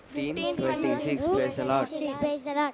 15:26. Praise the Lord. Praise the Lord.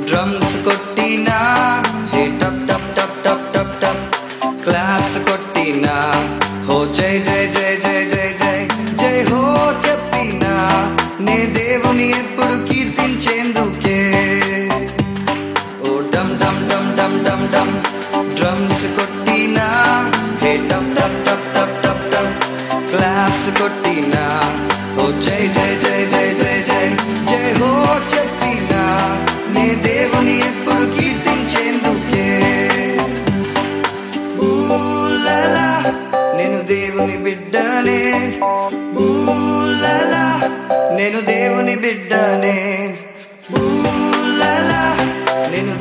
Drums kottina, hey tap tap tap tap tap tap. Claps kottina, ho jai jai jai jai jai jai jai ho cheppina. Ne devuni eppudu keertinchenduke. Oh dum dum dum dum dum dum. Drums kottina, hey tap tap tap tap tap tap. Claps kottina, ho jai jai jai jai jai jai jai ho cheppina. నే దేవుని ఎప్పుడు కీర్తించేందుకే ఊలలా నేను దేవుని బిడ్డనే ఊలలా నేను దేవుని బిడ్డనే ఊలలా నేను